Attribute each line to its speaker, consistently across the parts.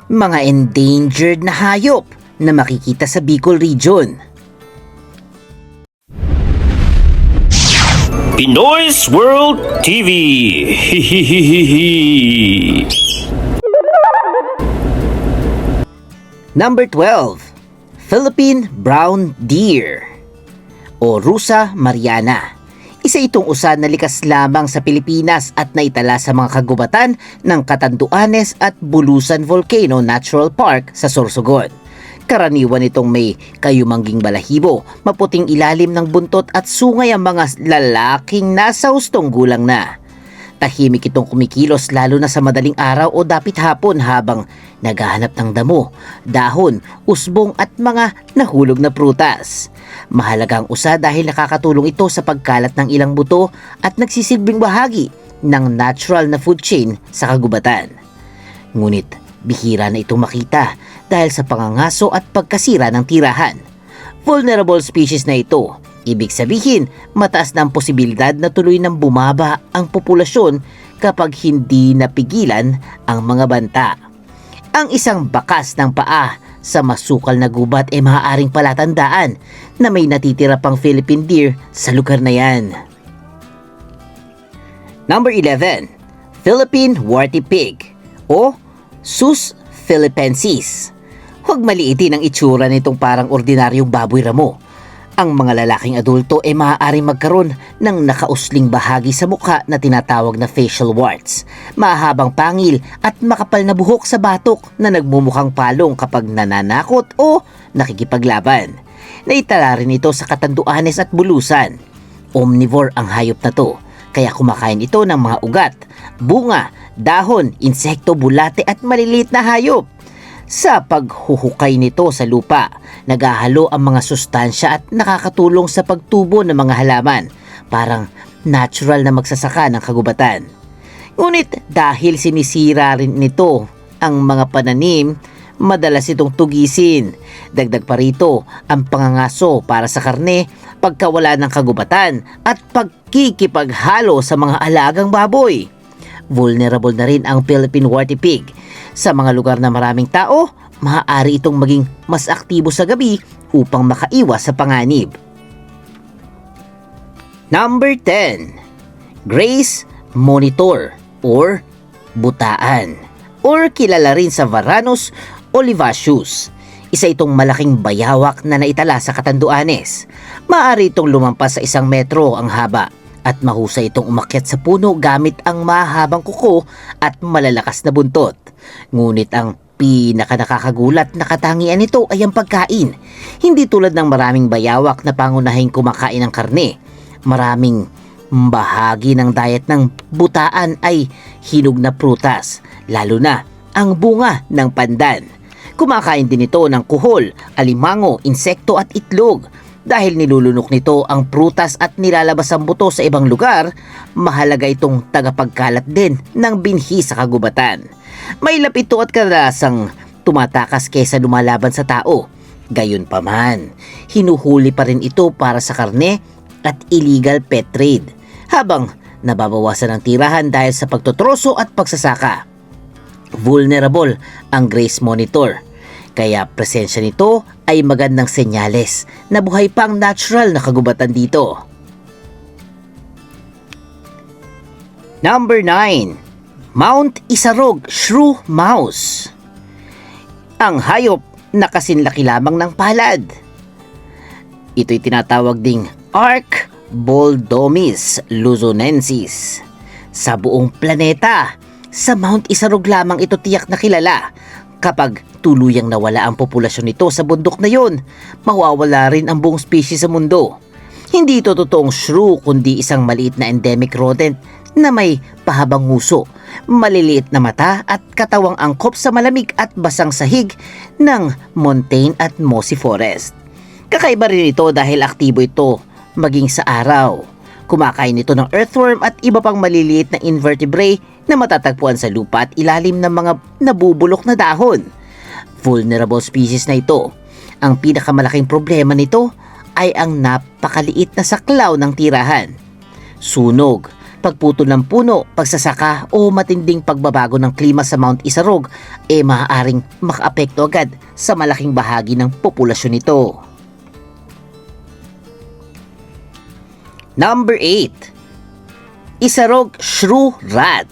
Speaker 1: mga endangered na hayop na makikita sa Bicol Region.
Speaker 2: Pinoy's World TV.
Speaker 1: Number 12, Philippine Brown Deer o Rusa Mariana. Isa itong usa na likas lamang sa Pilipinas at naitala sa mga kagubatan ng Catanduanes at Bulusan Volcano Natural Park sa Sorsogon. Karaniwan itong may kayumangging balahibo, maputing ilalim ng buntot at sungay ang mga lalaking nasa hustong gulang na. Tahimik itong kumikilos lalo na sa madaling araw o dapit hapon habang naghahanap ng damo, dahon, usbong at mga nahulog na prutas. Mahalagang usa dahil nakakatulong ito sa pagkalat ng ilang buto at nagsisilbing bahagi ng natural na food chain sa kagubatan. Ngunit bihira na itong makita dahil sa pangangaso at pagkasira ng tirahan. Vulnerable species na ito, ibig sabihin mataas na ang posibilidad na tuloy nang bumaba ang populasyon kapag hindi napigilan ang mga banta. Ang isang bakas ng paa sa masukal na gubat ay maaaring palatandaan na may natitira pang Philippine deer sa lugar na yan. Number 11, Philippine Warty Pig o Sus philippensis. Huwag maliitin ang itsura nitong parang ordinaryong baboy ramo. Ang mga lalaking adulto ay maaaring magkaroon ng nakausling bahagi sa mukha na tinatawag na facial warts, mahabang pangil at makapal na buhok sa batok na nagmumukhang palong kapag nananakot o nakikipaglaban. Naitala rin ito sa Catanduanes at Bulusan. Omnivore ang hayop na to, kaya kumakain ito ng mga ugat, bunga, dahon, insekto, bulate at maliliit na hayop. Sa paghuhukay nito sa lupa, naghahalo ang mga sustansya at nakakatulong sa pagtubo ng mga halaman, parang natural na magsasaka ng kagubatan. Ngunit dahil sinisira rin nito ang mga pananim, madalas itong tugisin. Dagdag pa rito ang pangangaso para sa karne, pagkawala ng kagubatan at pagkikipaghalo sa mga alagang baboy. Vulnerable na rin ang Philippine Warty Pig. Sa mga lugar na maraming tao, maaari itong maging mas aktibo sa gabi upang makaiwas sa panganib. Number 10, Grace Monitor or butaan or kilala rin sa Varanus olivaceus. Isa itong malaking bayawak na naitala sa Catanduanes. Maaari itong lumampas sa 1 metro ang haba at mahusay itong umakyat sa puno gamit ang mahabang kuko at malalakas na buntot. Ngunit ang pinaka-nakakagulat na katangian nito ay ang pagkain. Hindi tulad ng maraming bayawak na pangunahing kumakain ng karne. Maraming bahagi ng diet ng butaan ay hinog na prutas, lalo na ang bunga ng pandan. Kumakain din ito ng kuhol, alimango, insekto at itlog. Dahil nilulunok nito ang prutas at nilalabas ang buto sa ibang lugar, mahalaga itong tagapagkalat din ng binhi sa kagubatan. May lapit ito at kadalasang tumatakas kaysa lumalaban sa tao. Gayunpaman, hinuhuli pa rin ito para sa karne at illegal pet trade, habang nababawasan ang tirahan dahil sa pagtotroso at pagsasaka. Vulnerable ang Grace Monitor, kaya presensya nito ay magandang senyales na buhay pa ang natural na kagubatan dito. Number 9, Mount Isarog Shrew Mouse. Ang hayop na kasinlaki lamang ng palad. Ito'y tinatawag ding Arcboldomys luzonensis. Sa buong planeta, sa Mount Isarog lamang ito tiyak na kilala. Kapag tuluyang nawala ang populasyon nito sa bundok na yon, mawawala rin ang buong species sa mundo. Hindi ito totoong shrew kundi isang maliit na endemic rodent na may pahabang nguso, maliliit na mata at katawang angkop sa malamig at basang sahig ng montane at mossy forest. Kakaiba rin ito dahil aktibo ito maging sa araw. Kumakain ito ng earthworm at iba pang maliliit na invertebrate na matatagpuan sa lupa at ilalim ng mga nabubulok na dahon. Vulnerable species na ito. Ang pinakamalaking problema nito ay ang napakaliit na saklaw ng tirahan. Sunog, pagputol ng puno, pagsasaka o matinding pagbabago ng klima sa Mount Isarog maaaring makaapekto agad sa malaking bahagi ng populasyon nito. Number 8. Isarog Shrew Rat.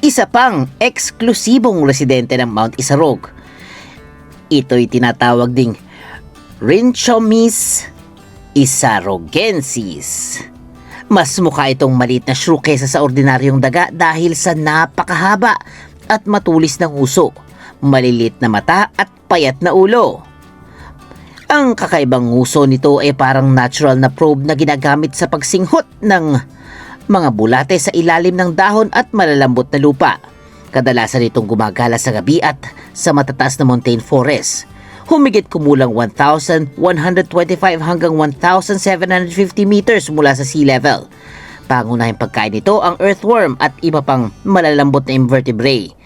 Speaker 1: Isa pang eksklusibong residente ng Mount Isarog. Ito'y tinatawag ding Rhinchomis isarogensis. Mas mukha itong maliit na shrew kesa sa ordinaryong daga dahil sa napakahaba at matulis ng uso, maliliit na mata at payat na ulo. Ang kakaibang nguso nito ay parang natural na probe na ginagamit sa pagsinghot ng mga bulate sa ilalim ng dahon at malalambot na lupa. Kadalasan itong gumagala sa gabi at sa matataas na montane forest. Humigit kumulang 1,125 hanggang 1,750 meters mula sa sea level. Pangunahing pagkain nito ang earthworm at iba pang malalambot na invertebrate.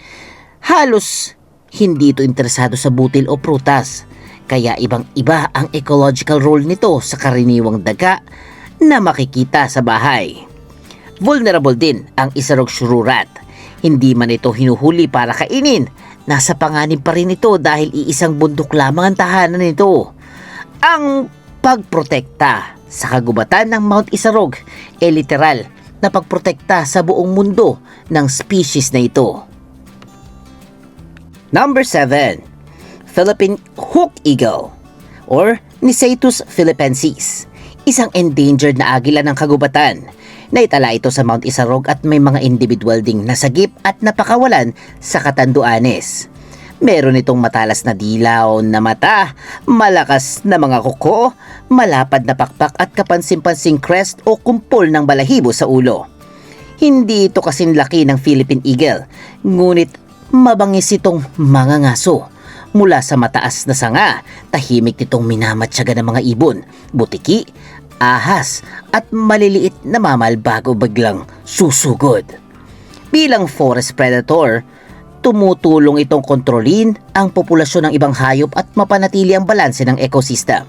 Speaker 1: Halos hindi ito interesado sa butil o prutas. Kaya ibang-iba ang ecological role nito sa karaniwang daga na makikita sa bahay. Vulnerable din ang Isarog Shrew Rat. Hindi man ito hinuhuli para kainin, nasa panganib pa rin ito dahil iisang bundok lamang ang tahanan nito. Ang pagprotekta sa kagubatan ng Mount Isarog ay literal na pagprotekta sa buong mundo ng species na ito. Number 7. Philippine Hook Eagle or Nicetus philippensis. Isang endangered na agila ng kagubatan. Naitala ito sa Mount Isarog at may mga individual ding nasagip at napakawalan sa Catanduanes. Meron itong matalas na dilaw na mata, malakas na mga kuko, malapad na pakpak at kapansin-pansing crest o kumpol ng balahibo sa ulo. Hindi ito kasing laki ng Philippine Eagle, ngunit mabangis itong mga ngaso. Mula sa mataas na sanga, tahimik nitong minamatyaga ng mga ibon, butiki, ahas at maliliit na mamal bago biglang susugod. Bilang forest predator, tumutulong itong kontrolin ang populasyon ng ibang hayop at mapanatili ang balanse ng ecosystem.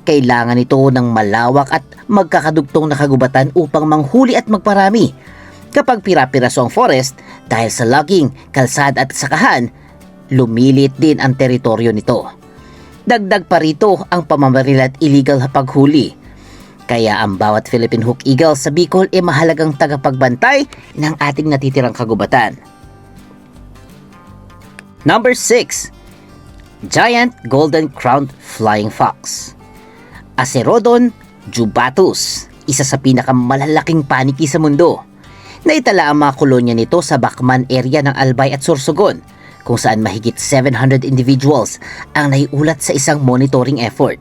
Speaker 1: Kailangan ito ng malawak at magkakadugtong na kagubatan upang manghuli at magparami. Kapag pira-piraso ang forest, dahil sa logging, kalsada at sakahan, lumilit din ang teritoryo nito. Dagdag pa rito ang pamamaril at illegal paghuli. Kaya ang bawat Philippine Hook Eagle sa Bicol ay mahalagang tagapagbantay ng ating natitirang kagubatan. Number 6. Giant Golden Crowned Flying Fox. Acerrodon jubatus, isa sa pinakamalalaking paniki sa mundo. Naitala ang mga kolonya nito sa Bacman area ng Albay at Sorsogon, kung saan mahigit 700 individuals ang naiulat sa isang monitoring effort.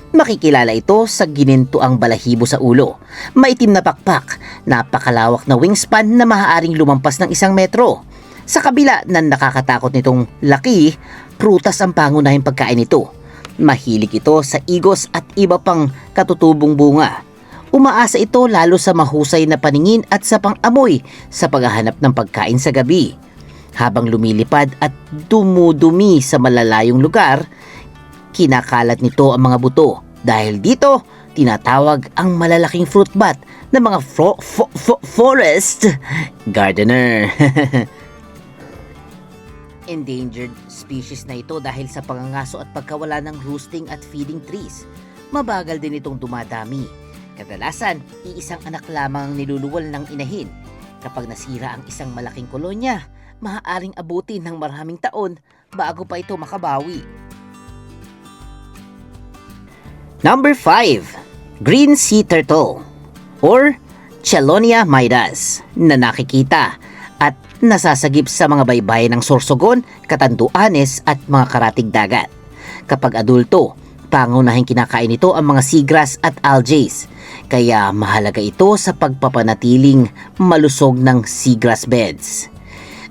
Speaker 1: Makikilala ito sa ginintuang balahibo sa ulo, maitim na pakpak, napakalawak na wingspan na maaaring lumampas ng 1 metro. Sa kabila ng nakakatakot nitong laki, prutas ang pangunahing pagkain nito. Mahilig ito sa igos at iba pang katutubong bunga. Umaasa ito lalo sa mahusay na paningin at sa pang-amoy sa paghahanap ng pagkain sa gabi. Habang lumilipad at dumudumi sa malalayong lugar, kinakalat nito ang mga buto. Dahil dito, tinatawag ang malalaking fruit bat na mga forest gardener. Endangered species na ito dahil sa pangangaso at pagkawala ng roosting at feeding trees. Mabagal din itong dumadami. Kadalasan, iisang anak lamang ang niluluwal ng inahin. Kapag nasira ang isang malaking kolonya, maaaring abutin ng maraming taon bago pa ito makabawi. Number 5. Green Sea Turtle or Chelonia midas na nakikita at nasasagip sa mga baybayin ng Sorsogon, Catanduanes at mga karatig dagat. Kapag adulto, pangunahing kinakain ito ang mga seagrass at algae, kaya mahalaga ito sa pagpapanatiling malusog ng seagrass beds.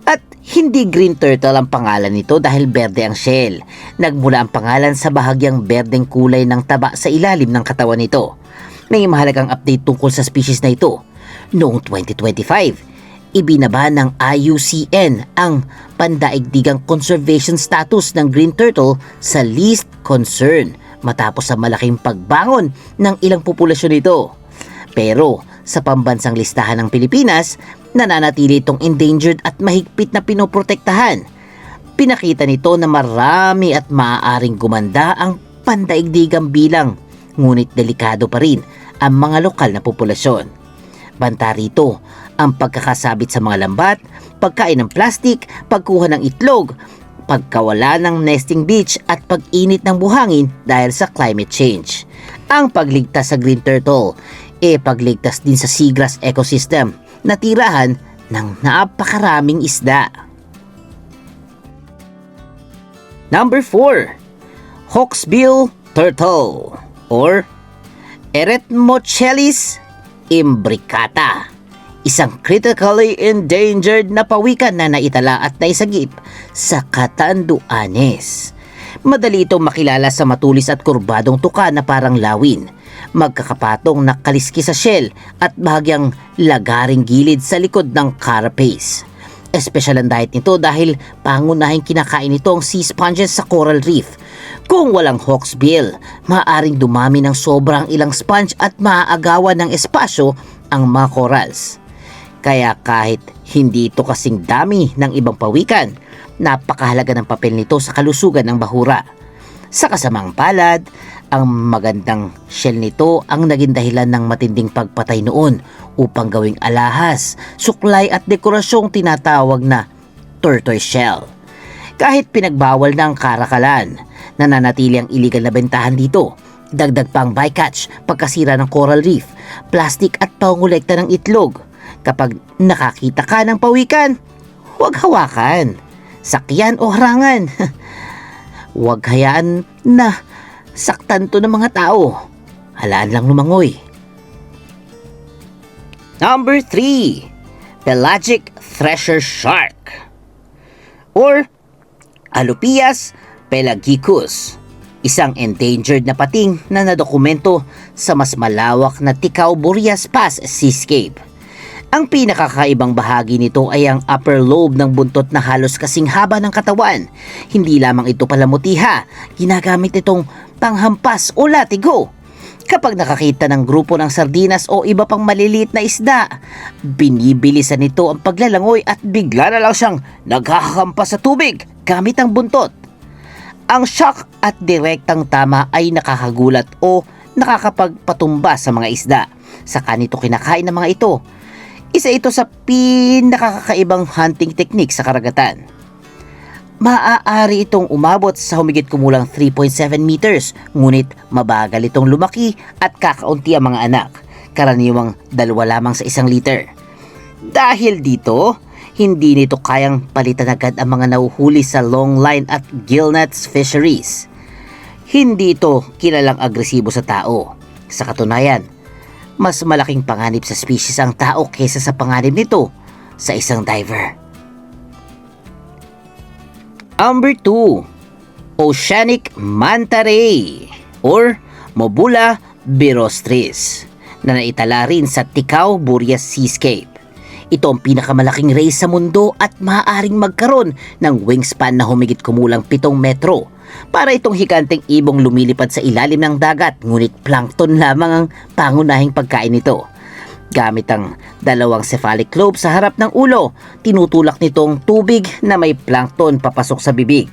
Speaker 1: At hindi green turtle ang pangalan nito dahil berde ang shell. Nagmula ang pangalan sa bahagyang berdeng kulay ng taba sa ilalim ng katawan nito. May mahalagang update tungkol sa species na ito. Noong 2025, ibinaba ng IUCN ang pandaigdigang conservation status ng green turtle sa least concern matapos sa malaking pagbangon ng ilang populasyon nito. Pero Sa pambansang listahan ng Pilipinas, nananatili itong endangered at mahigpit na pinoprotektahan. Pinakita nito na marami at maaaring gumanda ang pandaigdigang bilang, ngunit delikado pa rin ang mga lokal na populasyon. Banta rito ang pagkakasabit sa mga lambat, pagkain ng plastik, pagkuha ng itlog, pagkawala ng nesting beach at pag-init ng buhangin dahil sa climate change. Ang pagligtas sa green turtle, pagligtas din sa seagrass ecosystem na tirahan ng napakaraming isda. Number 4. Hawksbill turtle or Eretmochelys imbricata, isang critically endangered na pawikan na naitala at naisagip sa Catanduanes. Madali itong makilala sa matulis at kurbadong tuka na parang lawin, magkakapatong na kaliskis sa shell at bahagyang lagaring gilid sa likod ng carapace. Espesyal ang diet nito dahil pangunahing kinakain ito ang sea sponges sa coral reef. Kung walang hawksbill, maaaring dumami ng sobrang ilang sponge at maaagawan ng espasyo ang mga corals. Kaya kahit hindi ito kasing dami ng ibang pawikan, napakahalaga ng papel nito sa kalusugan ng bahura. Sa kasamang palad, ang magandang shell nito ang naging dahilan ng matinding pagpatay noon upang gawing alahas, suklay at dekorasyong tinatawag na tortoise shell. Kahit pinagbawal na ang karakalan, nananatili ang iligal na bentahan dito. Dagdag pang bycatch, pagkasira ng coral reef, plastic at pangolekta ng itlog. Kapag nakakita ka ng pawikan, huwag hawakan, sakyan o harangan. Huwag hayaan na saktan to ng mga tao. Halaan lang lumangoy. Number 3. Pelagic thresher shark or Alupias pelagicus, isang endangered na pating na nadokumento sa mas malawak na Ticao-Boreas Pass seascape. Ang pinakakaibang bahagi nito ay ang upper lobe ng buntot na halos kasing haba ng katawan. Hindi lamang ito palamutiha, ginagamit itong panghampas o latigo. Kapag nakakita ng grupo ng sardinas o iba pang maliliit na isda, binibilisan nito ang paglalangoy at bigla na lang siyang naghahampas sa tubig gamit ang buntot. Ang shock at direktang tama ay nakakagulat o nakakapagpatumba sa mga isda. Saka nito kinakain ng mga ito. Isa ito sa pinakakaibang hunting technique sa karagatan. Maaari itong umabot sa humigit kumulang 3.7 meters, ngunit mabagal itong lumaki at kakaunti ang mga anak, karaniwang 2 lamang sa 1 liter. Dahil dito, hindi nito kayang palitan agad ang mga nahuhuli sa longline at gillnets fisheries. Hindi ito kilalang agresibo sa tao. Sa katunayan, mas malaking panganib sa species ang tao kaysa sa panganib nito sa isang diver. Number 2. Oceanic manta ray or Mobula birostris na naitala rin sa Ticao-Boreas seascape. Ito ang pinakamalaking ray sa mundo at maaaring magkaroon ng wingspan na humigit kumulang 7 metro. Para itong higanteng ibong lumilipad sa ilalim ng dagat, ngunit plankton lamang ang pangunahing pagkain nito. Gamit ang 2 cephalic lobe sa harap ng ulo, tinutulak nitong tubig na may plankton papasok sa bibig.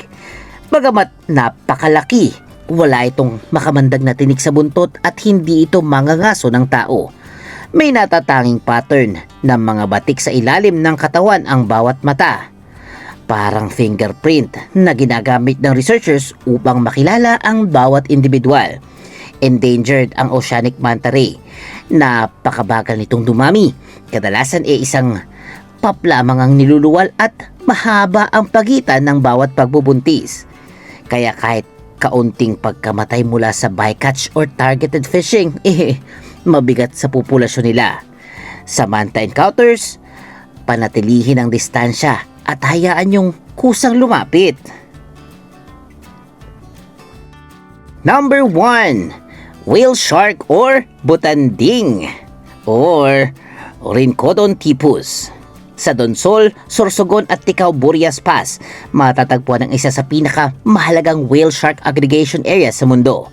Speaker 1: Bagamat napakalaki, wala itong makamandag na tinik sa buntot at hindi ito mangangaso ng tao. May natatanging pattern ng mga batik sa ilalim ng katawan ang bawat mata. Parang fingerprint na ginagamit ng researchers upang makilala ang bawat individual. Endangered ang oceanic manta ray. Napakabagal nitong dumami. Kadalasan isang pop lamang ang niluluwal at mahaba ang pagitan ng bawat pagbubuntis. Kaya kahit kaunting pagkamatay mula sa bycatch or targeted fishing, mabigat sa populasyon nila. Sa manta encounters, panatilihin ang distansya at hayaan yung kusang lumapit. Number 1. Whale shark or butanding or Rhincodon typus. Sa Donsol, Sorsogon at Ticao-Boreas Pass, matatagpuan ang isa sa pinakamahalagang whale shark aggregation area sa mundo.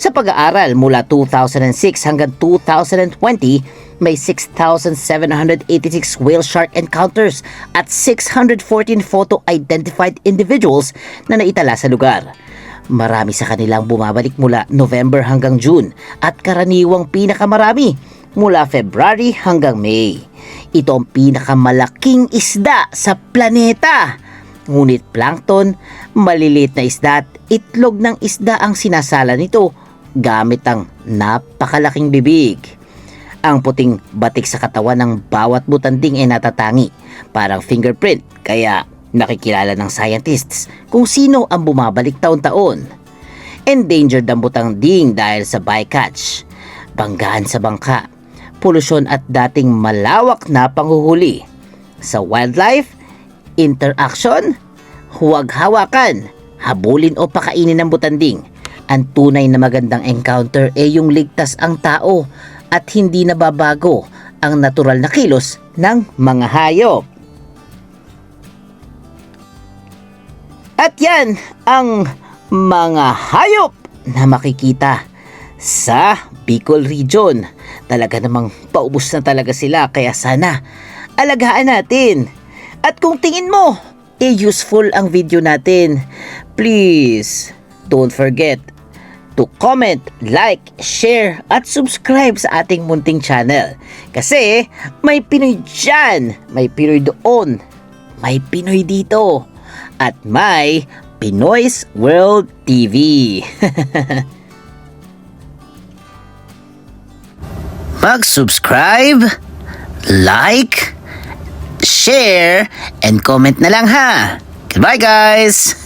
Speaker 1: Sa pag-aaral mula 2006 hanggang 2020, may 6,786 whale shark encounters at 614 photo-identified individuals na naitala sa lugar. Marami sa kanilang bumabalik mula November hanggang June at karaniwang pinakamarami mula February hanggang May. Ito ang pinakamalaking isda sa planeta. Ngunit plankton, maliliit na isda at itlog ng isda ang sinasala nito gamit ang napakalaking bibig. Ang puting batik sa katawan ng bawat butanding ay natatangi, parang fingerprint, kaya nakikilala ng scientists kung sino ang bumabalik taon-taon. Endangered ang butanding dahil sa bycatch, banggaan sa bangka, polusyon at dating malawak na panghuhuli. Sa wildlife, interaction, huwag hawakan, habulin o pakainin ng butanding. Ang tunay na magandang encounter ay yung ligtas ang tao at hindi nababago ang natural na kilos ng mga hayop. At yan ang mga hayop na makikita sa Bicol Region. Talaga namang paubos na talaga sila, kaya sana alagaan natin. At kung tingin mo useful ang video natin, please don't forget to comment, like, share at subscribe sa ating munting channel. Kasi may Pinoy dyan, may Pinoy doon, may Pinoy dito, at may Pinoy's World TV. Mag-subscribe, like, share, and comment na lang ha. Goodbye guys!